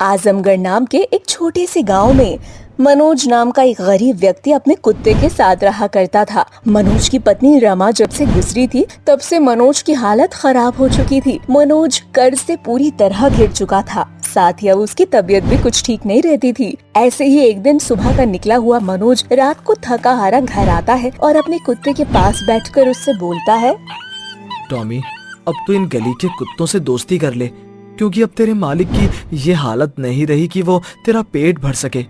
आजमगढ़ नाम के एक छोटे से गांव में मनोज नाम का एक गरीब व्यक्ति अपने कुत्ते के साथ रहा करता था। मनोज की पत्नी रमा जब से गुजरी थी तब से मनोज की हालत खराब हो चुकी थी। मनोज कर्ज से पूरी तरह घिर चुका था, साथ ही अब उसकी तबीयत भी कुछ ठीक नहीं रहती थी। ऐसे ही एक दिन सुबह का निकला हुआ मनोज रात को थका हारा घर आता है और अपने कुत्ते के पास बैठकर उससे बोलता है, टॉमी, अब तो इन गली के कुत्तों से दोस्ती कर ले, क्योंकि अब तेरे मालिक की ये हालत नहीं रही कि वो तेरा पेट भर सके।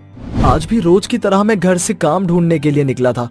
आज भी रोज की तरह मैं घर से काम ढूंढने के लिए निकला था,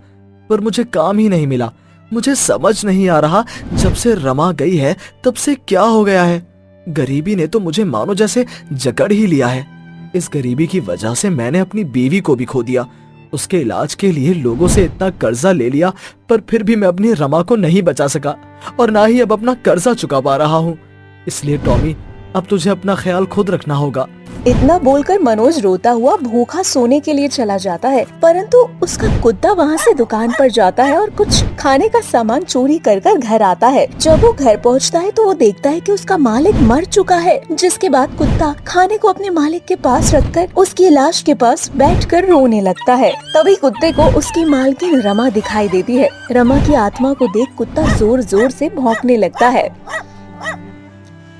पर मुझे काम ही नहीं मिला। मुझे समझ नहीं आ रहा, जब से रमा गई है तब से क्या हो गया है। गरीबी ने तो मुझे मानो जैसे जकड़ ही लिया है। इस गरीबी की वजह से मैंने अपनी बीवी को भी खो दिया। उसके इलाज के लिए लोगों से इतना कर्जा ले लिया, पर फिर भी मैं अपनी रमा को नहीं बचा सका और ना ही अब अपना कर्जा चुका पा रहा हूँ। इसलिए टॉमी, अब तुझे अपना ख्याल खुद रखना होगा। इतना बोलकर मनोज रोता हुआ भूखा सोने के लिए चला जाता है, परंतु उसका कुत्ता वहाँ से दुकान पर जाता है और कुछ खाने का सामान चोरी कर कर घर आता है। जब वो घर पहुँचता है तो वो देखता है कि उसका मालिक मर चुका है, जिसके बाद कुत्ता खाने को अपने मालिक के पास रखकर उसकी लाश के पास बैठकर रोने लगता है। तभी कुत्ते को उसकी मालकिन रमा दिखाई देती है। रमा की आत्मा को देख कुत्ता जोर जोर से भौंकने लगता है।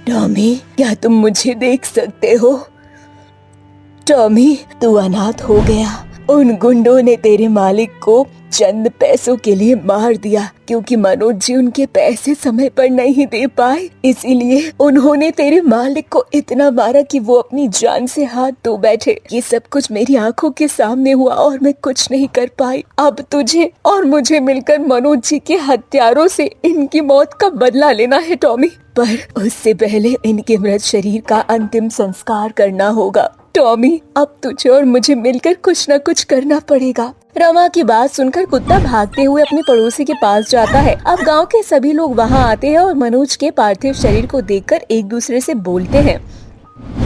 टॉमी, क्या तुम मुझे देख सकते हो? टॉमी, तू अनाथ हो गया। उन गुंडों ने तेरे मालिक को चंद पैसों के लिए मार दिया, क्योंकि मनोज जी उनके पैसे समय पर नहीं दे पाए। इसीलिए उन्होंने तेरे मालिक को इतना मारा कि वो अपनी जान से हाथ धो बैठे। ये सब कुछ मेरी आंखों के सामने हुआ और मैं कुछ नहीं कर पाई। अब तुझे और मुझे मिलकर मनोज जी के हत्यारों से इनकी मौत का बदला लेना है टॉमी, पर उससे पहले इनके मृत शरीर का अंतिम संस्कार करना होगा। टॉमी, अब तुझे और मुझे मिलकर कुछ न कुछ करना पड़ेगा। रमा की बात सुनकर कुत्ता भागते हुए अपने पड़ोसी के पास जाता है। अब गांव के सभी लोग वहां आते हैं और मनोज के पार्थिव शरीर को देखकर एक दूसरे से बोलते हैं,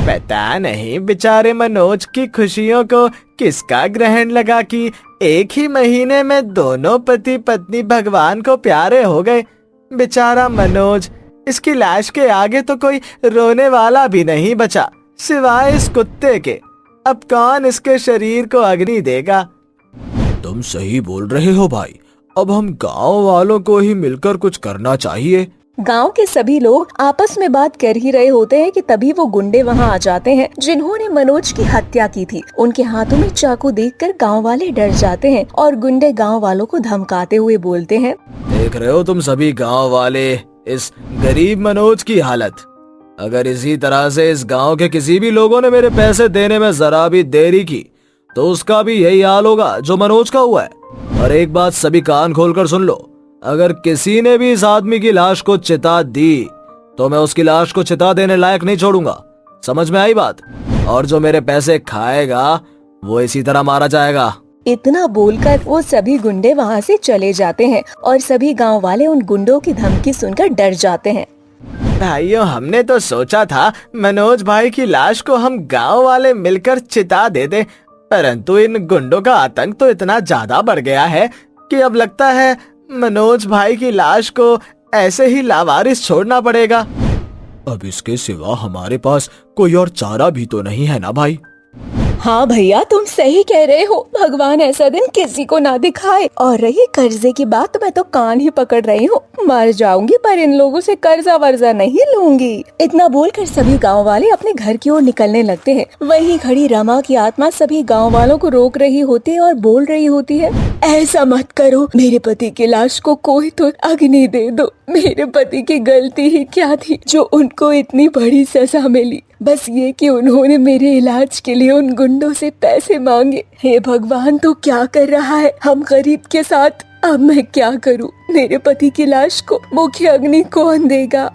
पता नहीं बेचारे मनोज की खुशियों को किसका ग्रहण लगा कि एक ही महीने में दोनों पति पत्नी भगवान को प्यारे हो गए। बेचारा मनोज, इसकी लाश के आगे तो कोई रोने वाला भी नहीं बचा सिवाय इस कुत्ते के। अब कौन इसके शरीर को अग्नि देगा? तुम सही बोल रहे हो भाई, अब हम गांव वालों को ही मिलकर कुछ करना चाहिए। गांव के सभी लोग आपस में बात कर ही रहे होते हैं कि तभी वो गुंडे वहां आ जाते हैं जिन्होंने मनोज की हत्या की थी। उनके हाथों में चाकू देखकर गांव वाले डर जाते हैं और गुंडे गांव वालों को धमकाते हुए बोलते हैं, देख रहे हो तुम सभी गांव वाले इस गरीब मनोज की हालत। अगर इसी तरह से इस गांव के किसी भी लोगों ने मेरे पैसे देने में जरा भी देरी की तो उसका भी यही हाल होगा जो मनोज का हुआ है। और एक बात सभी कान खोलकर सुन लो, अगर किसी ने भी इस आदमी की लाश को चिता दी तो मैं उसकी लाश को चिता देने लायक नहीं छोड़ूंगा। समझ में आई बात? और जो मेरे पैसे खाएगा वो इसी तरह मारा जाएगा। इतना बोलकर वो सभी गुंडे वहाँ से चले जाते हैं और सभी गांव वाले उन गुंडों की धमकी सुनकर डर जाते हैं। भाइयों, हमने तो सोचा था मनोज भाई की लाश को हम गांव वाले मिलकर चिता दे दे, परंतु इन गुंडों का आतंक तो इतना ज्यादा बढ़ गया है कि अब लगता है मनोज भाई की लाश को ऐसे ही लावारिस छोड़ना पड़ेगा। अब इसके सिवा हमारे पास कोई और चारा भी तो नहीं है ना भाई। हाँ भैया, तुम सही कह रहे हो। भगवान ऐसा दिन किसी को ना दिखाए। और रही कर्जे की बात, मैं तो कान ही पकड़ रही हूँ। मर जाऊंगी पर इन लोगों से कर्जा वर्जा नहीं लूंगी। इतना बोलकर सभी गांव वाले अपने घर की ओर निकलने लगते हैं। वहीं खड़ी रमा की आत्मा सभी गांव वालों को रोक रही होती है और बोल रही होती है, ऐसा मत करो। मेरे पति की लाश को कोई तो अग्नि दे दो। मेरे पति की गलती ही क्या थी जो उनको इतनी बड़ी सजा मिली? बस ये कि उन्होंने मेरे इलाज के लिए उन गुंडों से पैसे मांगे। हे भगवान, तो क्या कर रहा है हम गरीब के साथ? अब मैं क्या करूं? मेरे पति की लाश को मुख्य अग्नि कौन देगा?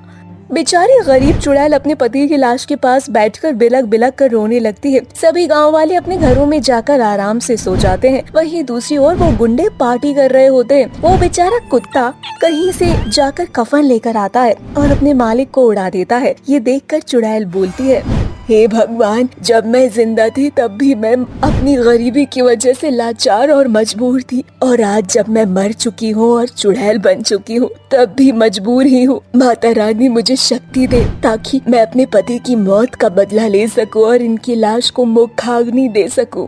बेचारी गरीब चुड़ैल अपने पति की लाश के पास बैठकर बिलक बिलक कर रोने लगती है। सभी गांव वाले अपने घरों में जाकर आराम से सो जाते हैं। वहीं दूसरी ओर वो गुंडे पार्टी कर रहे होते हैं। वो बेचारा कुत्ता कहीं से जाकर कफन लेकर आता है और अपने मालिक को उड़ा देता है। ये देखकर चुड़ैल बोलती है, हे भगवान, जब मैं जिंदा थी तब भी मैं अपनी गरीबी की वजह से लाचार और मजबूर थी, और आज जब मैं मर चुकी हूँ और चुड़ैल बन चुकी हूँ तब भी मजबूर ही हूँ। माता रानी मुझे शक्ति दे ताकि मैं अपने पति की मौत का बदला ले सकूं और इनकी लाश को मुखाग्नि दे सकूं।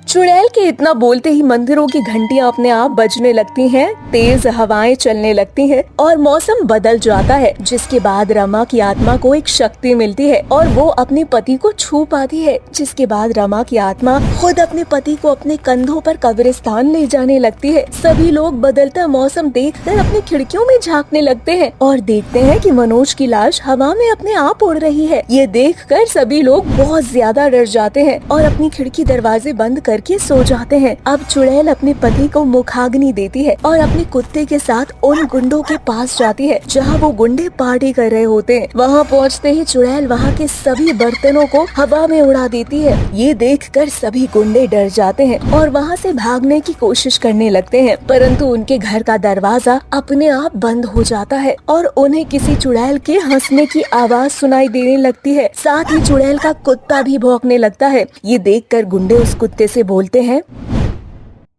चुड़ैल के इतना बोलते ही मंदिरों की घंटियां अपने आप बजने लगती हैं, तेज हवाएं चलने लगती हैं और मौसम बदल जाता है, जिसके बाद रमा की आत्मा को एक शक्ति मिलती है और वो अपने पति को छू पाती है, जिसके बाद रमा की आत्मा खुद अपने पति को अपने कंधों पर कब्रिस्तान ले जाने लगती है। सभी लोग बदलता मौसम देखकर अपनी खिड़कियों में झांकने लगते हैं और देखते हैं कि मनोज की लाश हवा में अपने आप उड़ रही है। ये देखकर सभी लोग बहुत ज्यादा डर जाते हैं और अपनी खिड़की दरवाजे बंद करके सो जाते हैं। अब चुड़ैल अपने पति को मुखाग्नि देती है और अपने कुत्ते के साथ उन गुंडों के पास जाती है जहां वो गुंडे पार्टी कर रहे होते हैं। वहां पहुंचते ही चुड़ैल वहां के सभी बर्तनों को हवा में उड़ा देती है। ये देखकर सभी गुंडे डर जाते हैं और वहां से भागने की कोशिश करने लगते हैं, परंतु उनके घर का दरवाजा अपने आप बंद हो जाता है और उन्हें किसी चुड़ैल के हंसने की आवाज सुनाई देने लगती है। साथ ही चुड़ैल का कुत्ता भी भौंकने लगता है। ये देखकर गुंडे उस कुत्ते से बोलते हैं,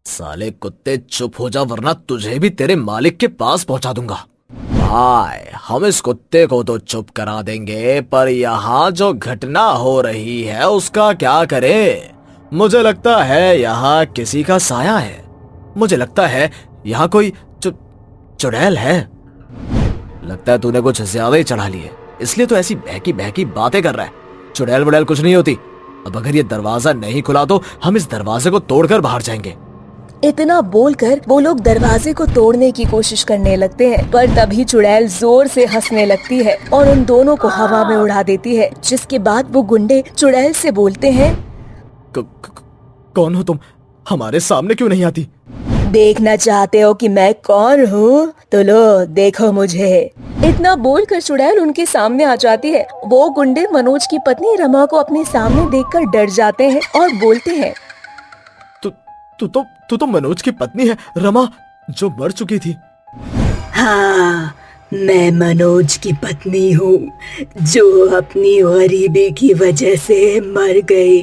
साले कुत्ते चुप हो जा वरना तुझे भी तेरे मालिक के पास पहुंचा दूंगा। भाई, हम इस कुत्ते को तो चुप करा देंगे, पर यहाँ जो घटना हो रही है उसका क्या करें? मुझे लगता है यहाँ किसी का साया है। मुझे लगता है यहाँ कोई चुड़ैल है। लगता है तूने कुछ ज्यादा ही चढ़ा लिए, इसलिए तो ऐसी बहकी बहकी बातें कर रहा है। चुड़ैल वुड़ैल कुछ नहीं होती। अब अगर ये दरवाजा नहीं खुला तो हम इस दरवाजे को तोड़कर बाहर जाएंगे। इतना बोलकर वो लोग दरवाजे को तोड़ने की कोशिश करने लगते हैं, पर तभी चुड़ैल जोर से हंसने लगती है और उन दोनों को हवा में उड़ा देती है। जिसके बाद वो गुंडे चुड़ैल से बोलते हैं, कौन हो तुम? हमारे सामने क्यों नहीं आती? देखना चाहते हो कि मैं कौन हूँ? तो लो देखो मुझे। इतना बोलकर चुड़ैल उनके सामने आ जाती है। वो गुंडे मनोज की पत्नी रमा को अपने सामने देखकर डर जाते हैं और बोलते हैं, तू तो मनोज की पत्नी है, रमा, जो मर चुकी थी। हाँ, मैं मनोज की पत्नी हूँ जो अपनी गरीबी की वजह से मर गई,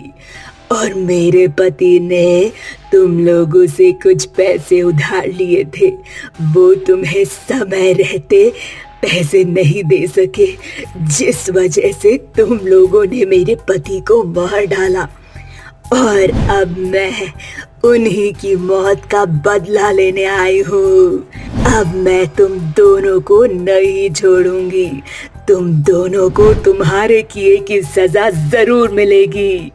और मेरे पति ने तुम लोगों से कुछ पैसे उधार लिए थे। वो तुम्हें समय रहते पैसे नहीं दे सके, जिस वजह से तुम लोगों ने मेरे पति को मार डाला, और अब मैं उन्हीं की मौत का बदला लेने आई हूँ। अब मैं तुम दोनों को नहीं छोड़ूंगी। तुम दोनों को तुम्हारे किए की सजा जरूर मिलेगी।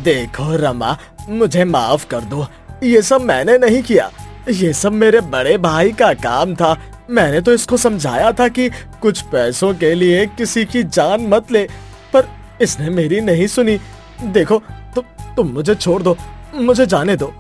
देखो रमा, मुझे माफ कर दो। ये सब मैंने नहीं किया। ये सब मेरे बड़े भाई का काम था। मैंने तो इसको समझाया था कि कुछ पैसों के लिए किसी की जान मत ले, पर इसने मेरी नहीं सुनी। देखो, तुम मुझे छोड़ दो, मुझे जाने दो।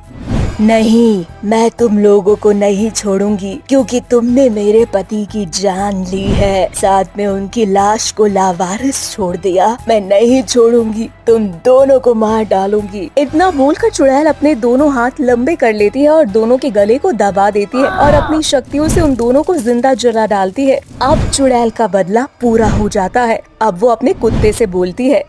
नहीं, मैं तुम लोगों को नहीं छोड़ूंगी, क्योंकि तुमने मेरे पति की जान ली है, साथ में उनकी लाश को लावारिस छोड़ दिया। मैं नहीं छोड़ूंगी, तुम दोनों को मार डालूंगी। इतना बोलकर चुड़ैल अपने दोनों हाथ लंबे कर लेती है और दोनों के गले को दबा देती है और अपनी शक्तियों से उन दोनों को जिंदा जला डालती है। अब चुड़ैल का बदला पूरा हो जाता है। अब वो अपने कुत्ते से बोलती है,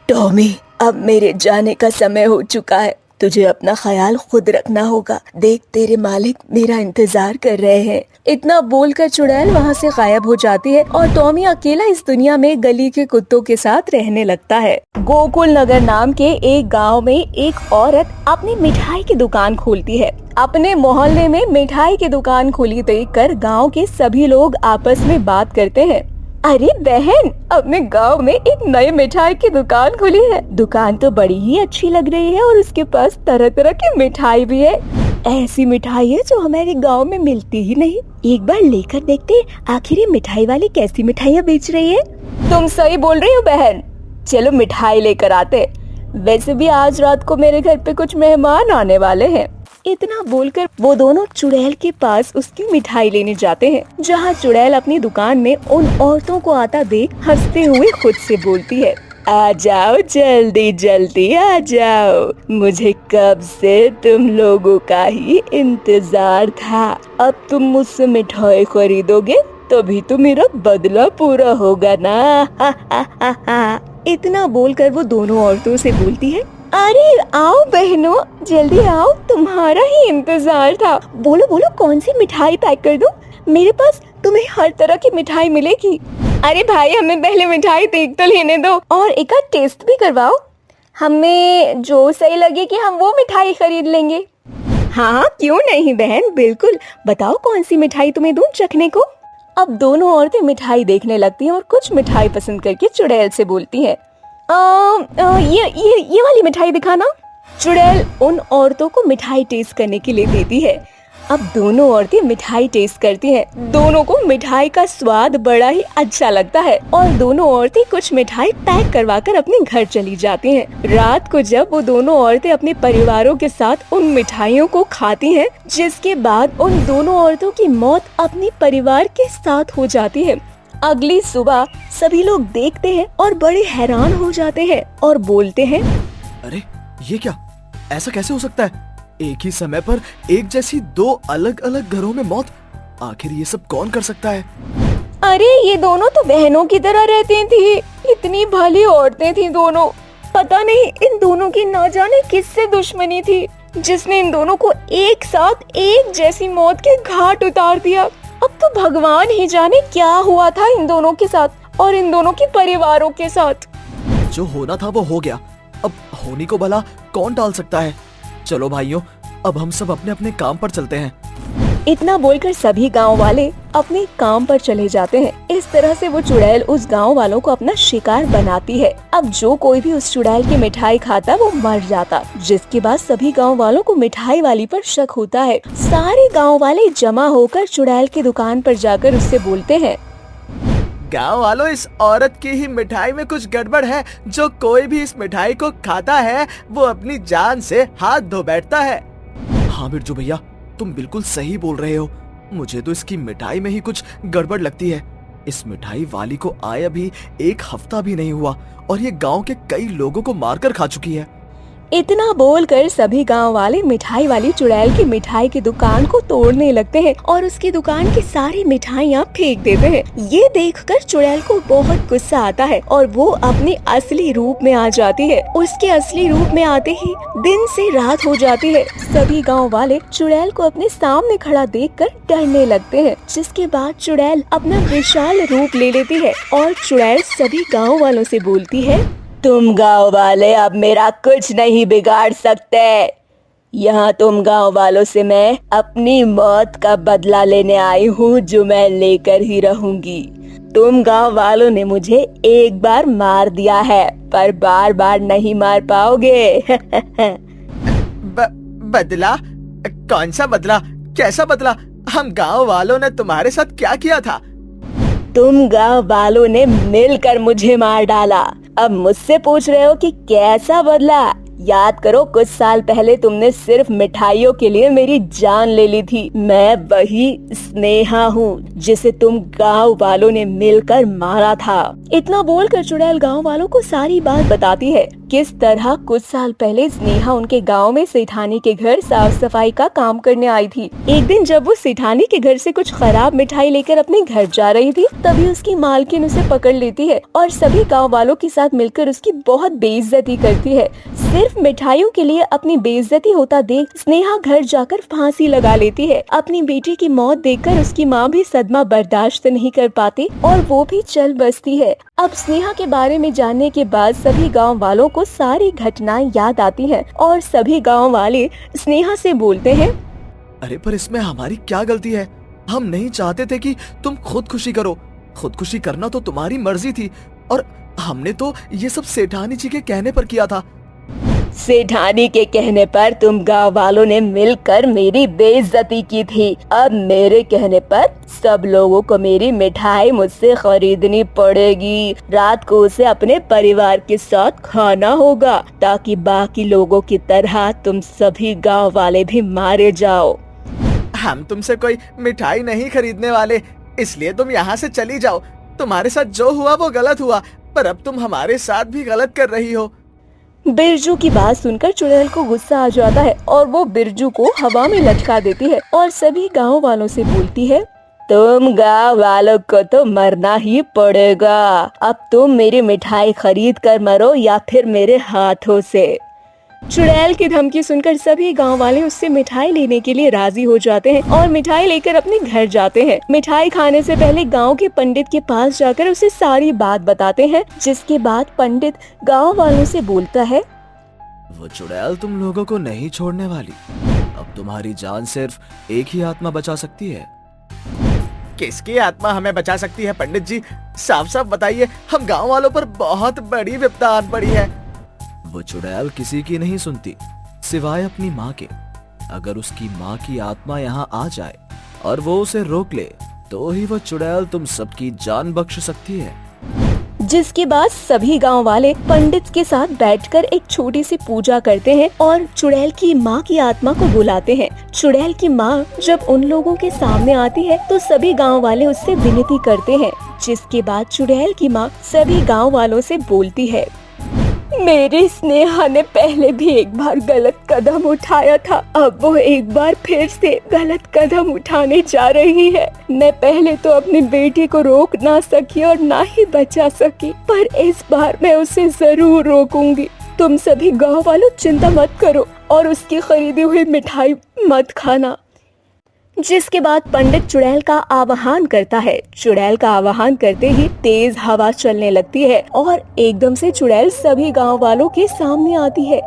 टॉमी, अब मेरे जाने का समय हो चुका है। तुझे अपना ख्याल खुद रखना होगा। देख, तेरे मालिक मेरा इंतजार कर रहे हैं। इतना बोलकर चुड़ैल वहाँ से गायब हो जाती है और टॉमी अकेला इस दुनिया में गली के कुत्तों के साथ रहने लगता है। गोकुल नगर नाम के एक गांव में एक औरत अपनी मिठाई की दुकान खोलती है। अपने मोहल्ले में मिठाई की दुकान खुली देखकर गांव के सभी लोग आपस में बात करते हैं, अरे बहन, अपने गांव में एक नई मिठाई की दुकान खुली है। दुकान तो बड़ी ही अच्छी लग रही है और उसके पास तरह तरह की मिठाई भी है। ऐसी मिठाई है जो हमारे गांव में मिलती ही नहीं। एक बार लेकर देखते हैं आखिर ये मिठाई वाली कैसी मिठाइयाँ बेच रही है। तुम सही बोल रही हो बहन, चलो मिठाई लेकर आते। वैसे भी आज रात को मेरे घर पे कुछ मेहमान आने वाले हैं। इतना बोलकर वो दोनों चुड़ैल के पास उसकी मिठाई लेने जाते हैं, जहाँ चुड़ैल अपनी दुकान में उन औरतों को आता देख हंसते हुए खुद से बोलती है, आ जाओ, जल्दी जल्दी आ जाओ। मुझे कब से तुम लोगों का ही इंतजार था। अब तुम मुझसे मिठाई खरीदोगे तभी तो मेरा बदला पूरा होगा ना। इतना बोलकर वो दोनों औरतों से बोलती है, अरे आओ बहनों, जल्दी आओ, तुम्हारा ही इंतजार था। बोलो बोलो, कौन सी मिठाई पैक कर दूं? मेरे पास तुम्हें हर तरह की मिठाई मिलेगी। अरे भाई, हमें पहले मिठाई देख तो लेने दो और एक आध टेस्ट भी करवाओ। हमें जो सही लगे कि हम वो मिठाई खरीद लेंगे। हाँ, क्यों नहीं बहन, बिल्कुल। बताओ कौन सी मिठाई तुम्हें दूं चखने को। अब दोनों औरतें मिठाई देखने लगती हैं और कुछ मिठाई पसंद करके चुड़ैल से बोलती हैं, ये वाली मिठाई दिखाना। चुड़ैल उन औरतों को मिठाई टेस्ट करने के लिए देती है। अब दोनों औरतें मिठाई टेस्ट करती हैं। दोनों को मिठाई का स्वाद बड़ा ही अच्छा लगता है और दोनों औरतें कुछ मिठाई पैक करवाकर अपने घर चली जाती हैं। रात को जब वो दोनों औरतें अपने परिवारों के साथ उन मिठाइयों को खाती हैं, जिसके बाद उन दोनों औरतों की मौत अपने परिवार के साथ हो जाती है। अगली सुबह सभी लोग देखते हैं और बड़े हैरान हो जाते हैं और बोलते हैं, अरे ये क्या, ऐसा कैसे हो सकता है? एक ही समय पर एक जैसी दो अलग अलग घरों में मौत। आखिर ये सब कौन कर सकता है? अरे ये दोनों तो बहनों की तरह रहती थी, इतनी भली औरतें थी दोनों। पता नहीं इन दोनों की ना जाने किससे दुश्मनी थी, जिसने इन दोनों को एक साथ एक जैसी मौत के घाट उतार दिया। अब तो भगवान ही जाने क्या हुआ था इन दोनों के साथ और इन दोनों के परिवारों के साथ। जो होना था वो हो गया, अब होने को भला कौन टाल सकता है? चलो भाइयों, अब हम सब अपने अपने काम पर चलते हैं। इतना बोलकर सभी गांव वाले अपने काम पर चले जाते हैं। इस तरह से वो चुड़ैल उस गांव वालों को अपना शिकार बनाती है। अब जो कोई भी उस चुड़ैल की मिठाई खाता वो मर जाता, जिसके बाद सभी गांव वालों को मिठाई वाली पर शक होता है। सारे गांव वाले जमा होकर चुड़ैल की दुकान पर जाकर उससे बोलते हैं, गांव वालों, इस औरत की ही मिठाई में कुछ गड़बड़ है। जो कोई भी इस मिठाई को खाता है वो अपनी जान से हाथ धो बैठता है। हाँ बिरजू भैया, तुम बिल्कुल सही बोल रहे हो। मुझे तो इसकी मिठाई में ही कुछ गड़बड़ लगती है। इस मिठाई वाली को आए अभी एक हफ्ता भी नहीं हुआ और ये गांव के कई लोगों को मारकर खा चुकी है। इतना बोलकर सभी गांव वाले मिठाई वाली चुड़ैल की मिठाई की दुकान को तोड़ने लगते हैं और उसकी दुकान की सारी मिठाइयाँ फेंक देते हैं। ये देखकर चुड़ैल को बहुत गुस्सा आता है और वो अपने असली रूप में आ जाती है। उसके असली रूप में आते ही दिन से रात हो जाती है। सभी गांव वाले चुड़ैल को अपने सामने खड़ा देखकर डरने लगते हैं, जिसके बाद चुड़ैल अपना विशाल रूप ले लेती है और चुड़ैल सभी गाँव वालों से बोलती है, तुम गांव वाले अब मेरा कुछ नहीं बिगाड़ सकते। यहाँ तुम गांव वालों से मैं अपनी मौत का बदला लेने आई हूँ, जो मैं लेकर ही रहूंगी। तुम गांव वालों ने मुझे एक बार मार दिया है, पर बार बार नहीं मार पाओगे। बदला? कौन सा बदला? कैसा बदला? हम गांव वालों ने तुम्हारे साथ क्या किया था? तुम गांव वालों ने मिलकर मुझे मार डाला। अब मुझसे पूछ रहे हो कि कैसा बदला? याद करो, कुछ साल पहले तुमने सिर्फ मिठाइयों के लिए मेरी जान ले ली थी। मैं वही स्नेहा हूँ जिसे तुम गांव वालों ने मिलकर मारा था। इतना बोलकर चुड़ैल गांव वालों को सारी बात बताती है, किस तरह कुछ साल पहले स्नेहा उनके गांव में सेठानी के घर साफ सफाई का काम करने आई थी। एक दिन जब वो सेठानी के घर से कुछ खराब मिठाई लेकर अपने घर जा रही थी, तभी उसकी मालकिन उसे पकड़ लेती है और सभी गांव वालों के साथ मिलकर उसकी बहुत बेइज्जती करती है। सिर्फ मिठाइयों के लिए अपनी बेइज्जती होता देख स्नेहा घर जाकर फांसी लगा लेती है। अपनी बेटी की मौत देखकर उसकी माँ भी सदमा बर्दाश्त नहीं कर पाती और वो भी चल बसती है। अब स्नेहा के बारे में जानने के बाद सभी गांव वालों को सारी घटनाएं याद आती हैं और सभी गांव वाले स्नेहा से बोलते हैं, अरे पर इसमें हमारी क्या गलती है? हम नहीं चाहते थे कि तुम खुदकुशी करो। खुदकुशी करना तो तुम्हारी मर्जी थी और हमने तो ये सब सेठानी जी के कहने पर किया था। सेठानी के कहने पर तुम गांव वालों ने मिलकर मेरी बेइज्जती की थी। अब मेरे कहने पर सब लोगों को मेरी मिठाई मुझसे खरीदनी पड़ेगी। रात को उसे अपने परिवार के साथ खाना होगा, ताकि बाकी लोगों की तरह तुम सभी गांव वाले भी मारे जाओ। हम तुमसे कोई मिठाई नहीं खरीदने वाले, इसलिए तुम यहाँ से चली जाओ। तुम्हारे साथ जो हुआ वो गलत हुआ, पर अब तुम हमारे साथ भी गलत कर रही हो। बिरजू की बात सुनकर चुड़ैल को गुस्सा आ जाता है और वो बिरजू को हवा में लटका देती है और सभी गांव वालों से बोलती है, तुम गाँव वालों को तो मरना ही पड़ेगा। अब तुम मेरी मिठाई खरीद कर मरो या फिर मेरे हाथों से। चुड़ैल की धमकी सुनकर सभी गांव वाले उससे मिठाई लेने के लिए राजी हो जाते हैं और मिठाई लेकर अपने घर जाते हैं। मिठाई खाने से पहले गांव के पंडित के पास जाकर उसे सारी बात बताते हैं, जिसके बाद पंडित गांव वालों से बोलता है, वो चुड़ैल तुम लोगों को नहीं छोड़ने वाली। अब तुम्हारी जान सिर्फ एक ही आत्मा बचा सकती है। किसकी आत्मा हमें बचा सकती है पंडित जी? साफ साफ बताइए, हम गांव वालों पर बहुत बड़ी विपदा आन पड़ी है। वो चुड़ैल किसी की नहीं सुनती सिवाय अपनी माँ के। अगर उसकी माँ की आत्मा यहाँ आ जाए और वो उसे रोक ले तो ही वो चुड़ैल तुम सबकी जान बख्श सकती है। जिसके बाद सभी गांव वाले पंडित के साथ बैठकर एक छोटी सी पूजा करते हैं और चुड़ैल की माँ की आत्मा को बुलाते हैं। चुड़ैल की माँ जब उन लोगों के सामने आती है तो सभी गांव वाले उससे विनती करते हैं। जिसके बाद चुड़ैल की माँ सभी गांव वालों से बोलती है, मेरी स्नेहा ने पहले भी एक बार गलत कदम उठाया था, अब वो एक बार फिर से गलत कदम उठाने जा रही है। मैं पहले तो अपनी बेटी को रोक ना सकी और ना ही बचा सकी, पर इस बार मैं उसे जरूर रोकूंगी। तुम सभी गांव वालों चिंता मत करो और उसकी खरीदी हुई मिठाई मत खाना। जिसके बाद पंडित चुड़ैल का आवाहन करता है। चुड़ैल का आवाहन करते ही तेज हवा चलने लगती है और एकदम से चुड़ैल सभी गांव वालों के सामने आती है।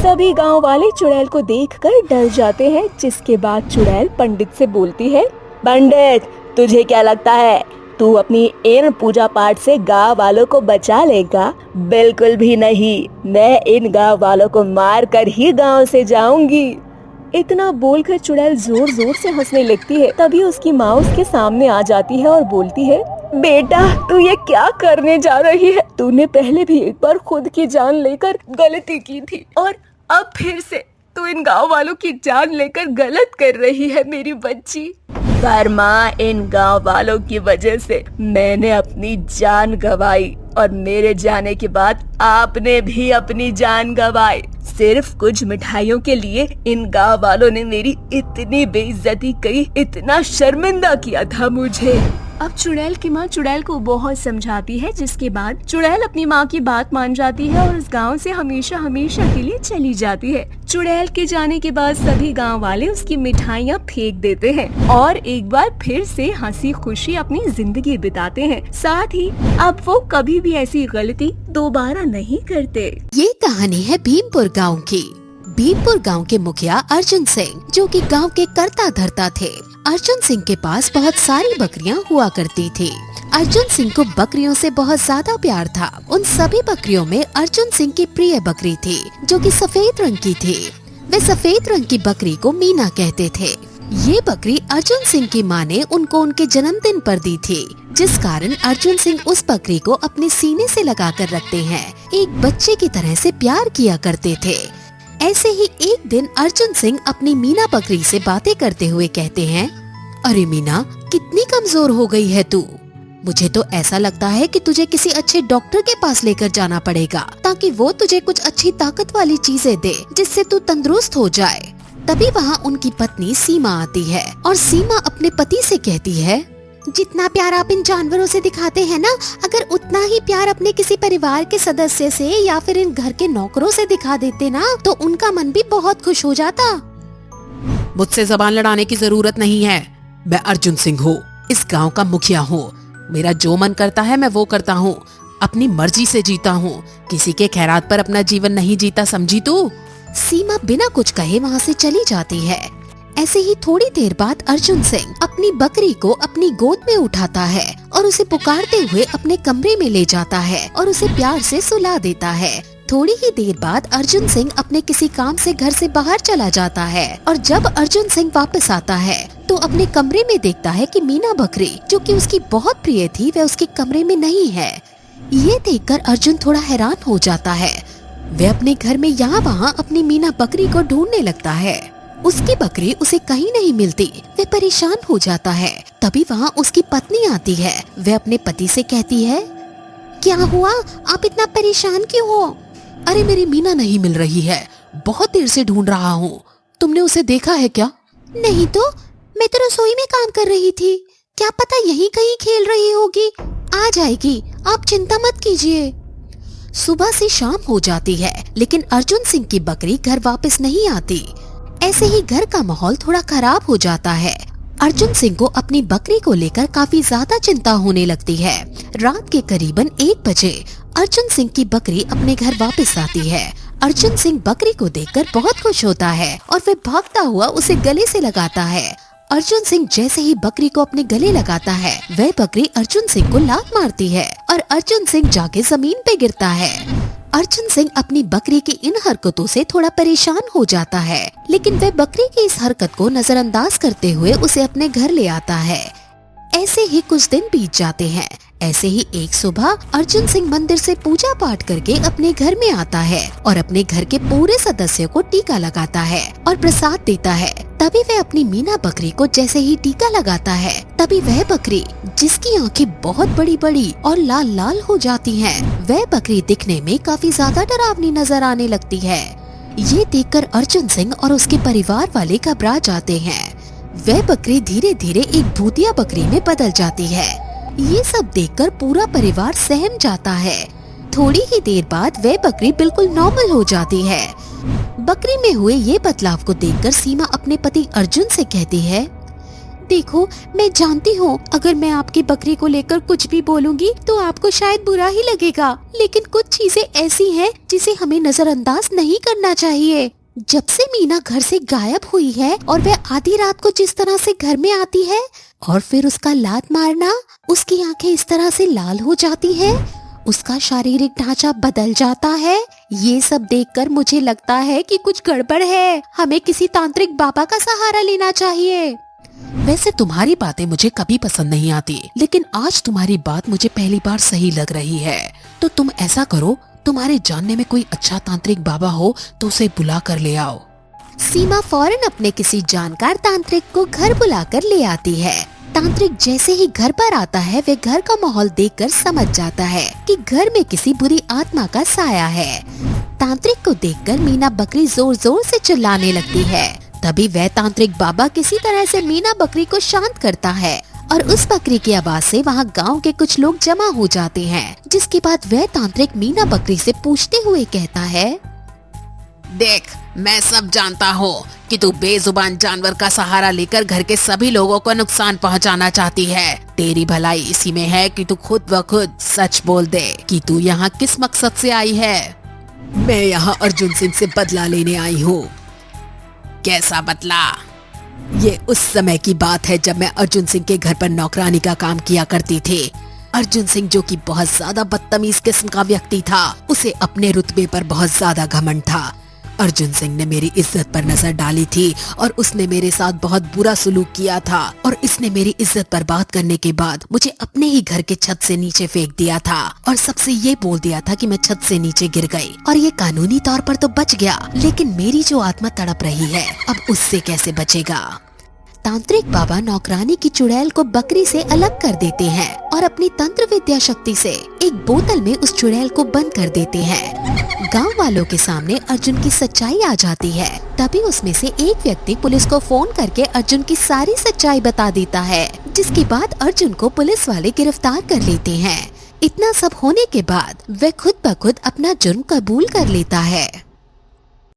सभी गांव वाले चुड़ैल को देखकर डर जाते हैं। जिसके बाद चुड़ैल पंडित से बोलती है, पंडित तुझे क्या लगता है तू अपनी इन पूजा पाठ से गांव वालों को बचा लेगा? बिल्कुल भी नहीं, मैं इन गांव वालों को मार कर ही गाँव से जाऊंगी। इतना बोलकर चुड़ैल जोर जोर से हंसने लगती है। तभी उसकी माँ उसके सामने आ जाती है और बोलती है, बेटा तू ये क्या करने जा रही है? तूने पहले भी एक बार खुद की जान लेकर गलती की थी और अब फिर से तू इन गांव वालों की जान लेकर गलत कर रही है मेरी बच्ची। पर माँ, इन गांव वालों की वजह से मैंने अपनी जान गंवाई और मेरे जाने के बाद आपने भी अपनी जान गंवाई। सिर्फ कुछ मिठाइयों के लिए इन गांव वालों ने मेरी इतनी बेइज्जती की, इतना शर्मिंदा किया था मुझे। अब चुड़ैल की माँ चुड़ैल को बहुत समझाती है। जिसके बाद चुड़ैल अपनी माँ की बात मान जाती है और उस गांव से हमेशा हमेशा के लिए चली जाती है। चुड़ैल के जाने के बाद सभी गांव वाले उसकी मिठाइयाँ फेंक देते हैं और एक बार फिर से हंसी खुशी अपनी जिंदगी बिताते हैं। साथ ही अब वो कभी भी ऐसी गलती दोबारा नहीं करते। ये कहानी है भीमपुर गांव की। भीमपुर गांव के मुखिया अर्जुन सिंह, जो कि गांव के कर्ता धर्ता थे। अर्जुन सिंह के पास बहुत सारी बकरियां हुआ करती थी। अर्जुन सिंह को बकरियों से बहुत ज्यादा प्यार था। उन सभी बकरियों में अर्जुन सिंह की प्रिय बकरी थी, जो कि सफेद रंग की थी। वे सफेद रंग की बकरी को मीना कहते थे। ये बकरी अर्जुन सिंह की माँ ने उनको उनके जन्मदिन पर दी थी, जिस कारण अर्जुन सिंह उस बकरी को अपने सीने से लगा कर रखते हैं। एक बच्चे की तरह से प्यार किया करते थे। ऐसे ही एक दिन अर्जुन सिंह अपनी मीना बकरी से बातें करते हुए कहते हैं, अरे मीना, कितनी कमजोर हो गई है तू। मुझे तो ऐसा लगता है कि तुझे किसी अच्छे डॉक्टर के पास लेकर जाना पड़ेगा, ताकि वो तुझे कुछ अच्छी ताकत वाली चीजें दे, जिससे तू तंदुरुस्त हो जाए। तभी वहाँ उनकी पत्नी सीमा आती है और सीमा अपने पति से कहती है, जितना प्यार आप इन जानवरों से दिखाते हैं ना, अगर उतना ही प्यार अपने किसी परिवार के सदस्य से या फिर इन घर के नौकरों से दिखा देते ना, तो उनका मन भी बहुत खुश हो जाता। मुझसे जबान लड़ाने की जरूरत नहीं है। मैं अर्जुन सिंह हूँ, इस गांव का मुखिया हूँ। मेरा जो मन करता है मैं वो करता हूँ, अपनी मर्जी से जीता हूँ। किसी के खैरात पर अपना जीवन नहीं जीता, समझी तू? सीमा बिना कुछ कहे वहाँ से चली जाती है। ऐसे ही थोड़ी देर बाद अर्जुन सिंह अपनी बकरी को अपनी गोद में उठाता है और उसे पुकारते हुए अपने कमरे में ले जाता है और उसे प्यार से सुला देता है। थोड़ी ही देर बाद अर्जुन सिंह अपने किसी काम से घर से बाहर चला जाता है और जब अर्जुन सिंह वापस आता है तो अपने कमरे में देखता है कि मीना बकरी, जो कि उसकी बहुत प्रिय थी, वह उसके कमरे में नहीं है। ये देखकर अर्जुन थोड़ा हैरान हो जाता है। वह अपने घर में यहाँ वहाँ अपनी मीना बकरी को ढूंढने लगता है। उसकी बकरी उसे कहीं नहीं मिलती। वह परेशान हो जाता है। तभी वहाँ उसकी पत्नी आती है। वह अपने पति से कहती है, क्या हुआ, आप इतना परेशान क्यों हो? अरे मेरी मीना नहीं मिल रही है, बहुत देर से ढूंढ रहा हूँ। तुमने उसे देखा है क्या? नहीं तो, मैं तो रसोई में काम कर रही थी। क्या पता यहीं कहीं खेल रही होगी, आ जाएगी, आप चिंता मत कीजिए। सुबह से शाम हो जाती है लेकिन अर्जुन सिंह की बकरी घर वापस नहीं आती। ऐसे ही घर का माहौल थोड़ा खराब हो जाता है। अर्जुन सिंह को अपनी बकरी को लेकर काफी ज्यादा चिंता होने लगती है। रात के करीबन 1 बजे अर्जुन सिंह की बकरी अपने घर वापस आती है। अर्जुन सिंह बकरी को देखकर बहुत खुश होता है और वह भागता हुआ उसे गले से लगाता है। अर्जुन सिंह जैसे ही बकरी को अपने गले लगाता है, वह बकरी अर्जुन सिंह को लात मारती है और अर्जुन सिंह जाके जमीन पे गिरता है। अर्जुन सिंह अपनी बकरी की इन हरकतों से थोड़ा परेशान हो जाता है, लेकिन वह बकरी की इस हरकत को नजरअंदाज करते हुए उसे अपने घर ले आता है। ऐसे ही कुछ दिन बीत जाते हैं। ऐसे ही एक सुबह अर्जुन सिंह मंदिर से पूजा पाठ करके अपने घर में आता है और अपने घर के पूरे सदस्यों को टीका लगाता है और प्रसाद देता है। तभी वह अपनी मीना बकरी को जैसे ही टीका लगाता है, तभी वह बकरी जिसकी आंखें बहुत बड़ी बड़ी और लाल लाल हो जाती हैं, वह बकरी दिखने में काफी ज्यादा डरावनी नजर आने लगती है। ये देखकर अर्जुन सिंह और उसके परिवार वाले घबरा जाते हैं। वह बकरी धीरे धीरे एक भूतिया बकरी में बदल जाती है। ये सब देखकर पूरा परिवार सहम जाता है। थोड़ी ही देर बाद वह बकरी बिल्कुल नॉर्मल हो जाती है। बकरी में हुए ये बदलाव को देखकर सीमा अपने पति अर्जुन से कहती है, देखो मैं जानती हूँ अगर मैं आपकी बकरी को लेकर कुछ भी बोलूँगी तो आपको शायद बुरा ही लगेगा, लेकिन कुछ चीजें ऐसी हैं जिसे हमें नजरअंदाज नहीं करना चाहिए। जब से मीना घर से गायब हुई है और वह आधी रात को जिस तरह से घर में आती है और फिर उसका लात मारना, उसकी आंखें इस तरह से लाल हो जाती है, उसका शारीरिक ढांचा बदल जाता है, ये सब देखकर मुझे लगता है कि कुछ गड़बड़ है। हमें किसी तांत्रिक बाबा का सहारा लेना चाहिए। वैसे तुम्हारी बातें मुझे कभी पसंद नहीं आती, लेकिन आज तुम्हारी बात मुझे पहली बार सही लग रही है। तो तुम ऐसा करो, तुम्हारे जानने में कोई अच्छा तांत्रिक बाबा हो तो उसे बुला कर ले आओ। सीमा फौरन अपने किसी जानकार तांत्रिक को घर बुलाकर ले आती है। तांत्रिक जैसे ही घर पर आता है, वे घर का माहौल देखकर समझ जाता है कि घर में किसी बुरी आत्मा का साया है। तांत्रिक को देखकर मीना बकरी जोर जोर से चिल्लाने लगती है। तभी वह तांत्रिक बाबा किसी तरह से मीना बकरी को शांत करता है और उस बकरी की आवाज से वहाँ गांव के कुछ लोग जमा हो जाते हैं। जिसके बाद वह तांत्रिक मीना बकरी से पूछते हुए कहता है, देख, मैं सब जानता हूँ कि तू बेजुबान जानवर का सहारा लेकर घर के सभी लोगों को नुकसान पहुँचाना चाहती है। तेरी भलाई इसी में है कि तू खुद ब खुद सच बोल दे कि तू यहाँ किस मकसद से आई है। मैं यहाँ अर्जुन सिंह से बदला लेने आई हूँ। कैसा बदला? ये उस समय की बात है जब मैं अर्जुन सिंह के घर पर नौकरानी का काम किया करती थी। अर्जुन सिंह जो कि बहुत ज्यादा बदतमीज किस्म का व्यक्ति था, उसे अपने रुतबे पर बहुत ज्यादा घमंड था। अर्जुन सिंह ने मेरी इज्जत पर नजर डाली थी और उसने मेरे साथ बहुत बुरा सलूक किया था और इसने मेरी इज्जत बर्बाद करने के बाद मुझे अपने ही घर के छत से नीचे फेंक दिया था और सबसे ये बोल दिया था कि मैं छत से नीचे गिर गई और ये कानूनी तौर पर तो बच गया, लेकिन मेरी जो आत्मा तड़प रही है अब उससे कैसे बचेगा। तांत्रिक बाबा नौकरानी की चुड़ैल को बकरी से अलग कर देते हैं और अपनी तंत्र विद्या शक्ति से एक बोतल में उस चुड़ैल को बंद कर देते हैं। गांव वालों के सामने अर्जुन की सच्चाई आ जाती है। तभी उसमें से एक व्यक्ति पुलिस को फोन करके अर्जुन की सारी सच्चाई बता देता है, जिसके बाद अर्जुन को पुलिस वाले गिरफ्तार कर लेते हैं। इतना सब होने के बाद वह खुद ब खुद अपना जुर्म कबूल कर लेता है।